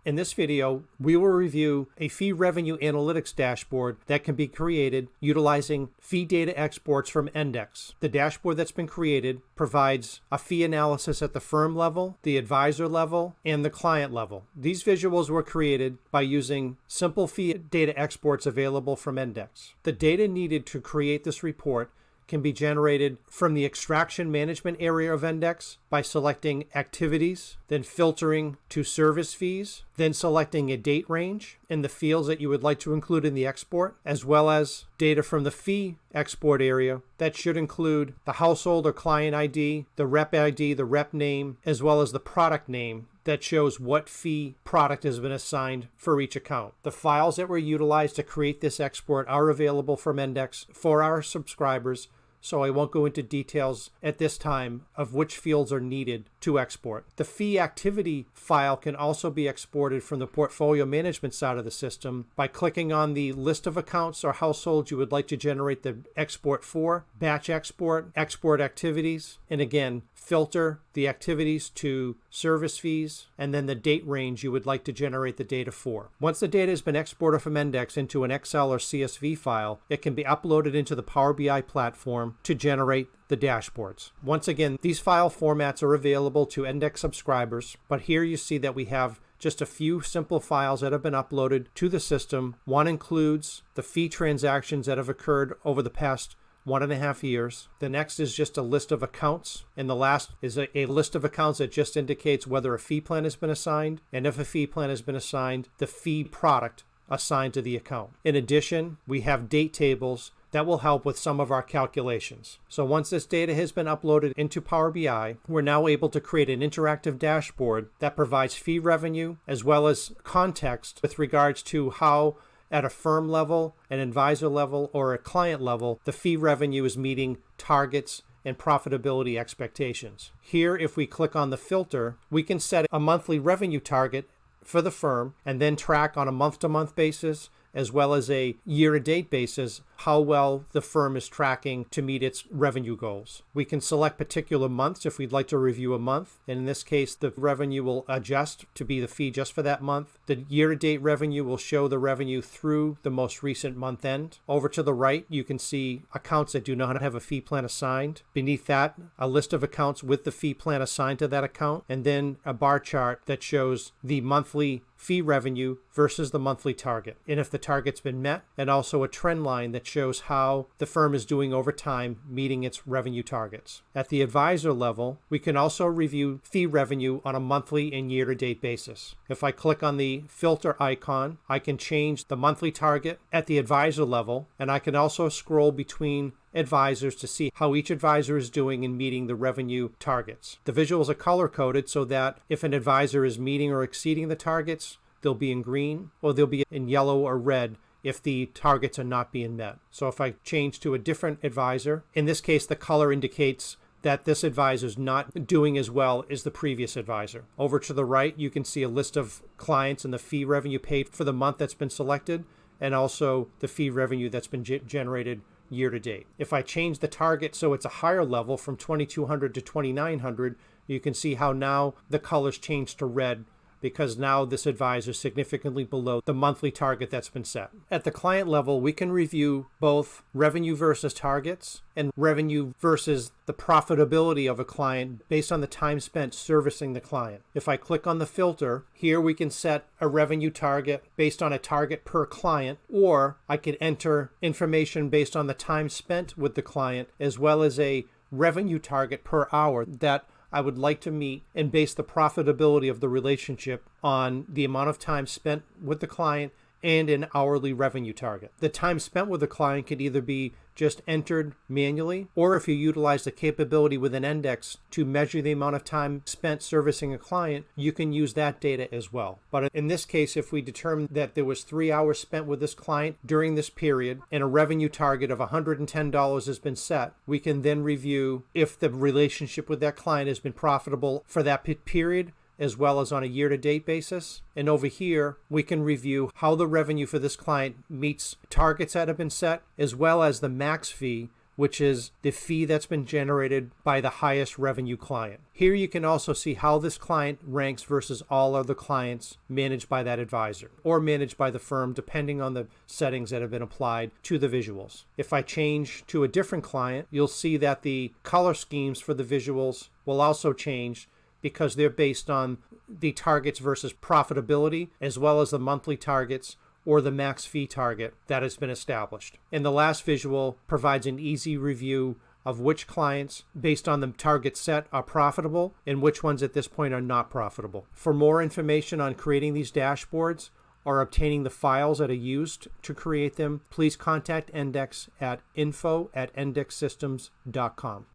In this video, we will review a fee revenue analytics dashboard that can be created utilizing fee data exports from Ndex. The dashboard that's been created provides a fee analysis at the firm level, the advisor level, and the client level. These visuals were created by using simple fee data exports available from Ndex. The data needed to create this report can be generated from the extraction management area of Ndex by selecting activities, then filtering to service fees, then selecting a date range in the fields that you would like to include in the export, as well as data from the fee export area that should include the household or client ID, the rep name, as well as the product name that shows what fee product has been assigned for each account. The files that were utilized to create this export are available from Ndex for our subscribers, so I won't go into details at this time of which fields are needed to export. The fee activity file can also be exported from the portfolio management side of the system by clicking on the list of accounts or households you would like to generate the export for, batch export, export activities, and again, filter the activities to service fees, and then the date range you would like to generate the data for. Once the data has been exported from Ndex into an Excel or CSV file, it can be uploaded into the Power BI platform to generate the dashboards. Once again, these file formats are available to Ndex subscribers, but here you see that we have just a few simple files that have been uploaded to the system. One includes the fee transactions that have occurred over the past 1.5 years. The next is just a list of accounts, and the last is a list of accounts that just indicates whether a fee plan has been assigned, and if a fee plan has been assigned, the fee product assigned to the account. In addition, we have date tables that will help with some of our calculations. So once this data has been uploaded into Power BI, we're now able to create an interactive dashboard that provides fee revenue as well as context with regards to how at a firm level, an advisor level, or a client level, the fee revenue is meeting targets and profitability expectations. Here, if we click on the filter, we can set a monthly revenue target for the firm and then track on a month-to-month basis as well as a year-to-date basis how well the firm is tracking to meet its revenue goals. We can select particular months if we'd like to review a month, and in this case the revenue will adjust to be the fee just for that month. The year-to-date revenue will show the revenue through the most recent month end. Over to the right you can see accounts that do not have a fee plan assigned. Beneath that, a list of accounts with the fee plan assigned to that account, and then a bar chart that shows the monthly fee revenue versus the monthly target, and if the target's been met, and also a trend line that shows how the firm is doing over time meeting its revenue targets. At the advisor level, we can also review fee revenue on a monthly and year-to-date basis. If I click on the filter icon, I can change the monthly target at the advisor level, and I can also scroll between advisors to see how each advisor is doing in meeting the revenue targets. The visuals are color-coded so that if an advisor is meeting or exceeding the targets, they'll be in green, or they'll be in yellow or red if the targets are not being met. So if I change to a different advisor, in this case the color indicates that this advisor is not doing as well as the previous advisor. Over to the right, you can see a list of clients and the fee revenue paid for the month that's been selected, and also the fee revenue that's been generated year to date. If I change the target so it's a higher level from 2200 to 2900, you can see how now the colors change to red because now this advisor is significantly below the monthly target that's been set. At the client level, we can review both revenue versus targets and revenue versus the profitability of a client based on the time spent servicing the client. If I click on the filter, here we can set a revenue target based on a target per client, or I could enter information based on the time spent with the client as well as a revenue target per hour that I would like to meet and base the profitability of the relationship on the amount of time spent with the client and an hourly revenue target. The time spent with the client could either be just entered manually, or if you utilize the capability within Ndex to measure the amount of time spent servicing a client, you can use that data as well. But in this case, if we determine that there was 3 hours spent with this client during this period and a revenue target of $110 has been set, we can then review if the relationship with that client has been profitable for that period as well as on a year-to-date basis. And over here, we can review how the revenue for this client meets targets that have been set, as well as the max fee which is the fee that's been generated by the highest revenue client. Here you can also see how this client ranks versus all other clients managed by that advisor or managed by the firm, depending on the settings that have been applied to the visuals. If I change to a different client, you'll see that the color schemes for the visuals will also change because they're based on the targets versus profitability, as well as the monthly targets or the max fee target that has been established. And the last visual provides an easy review of which clients, based on the target set, are profitable and which ones at this point are not profitable. For more information on creating these dashboards or obtaining the files that are used to create them, please contact Ndex at info@ndexsystems.com.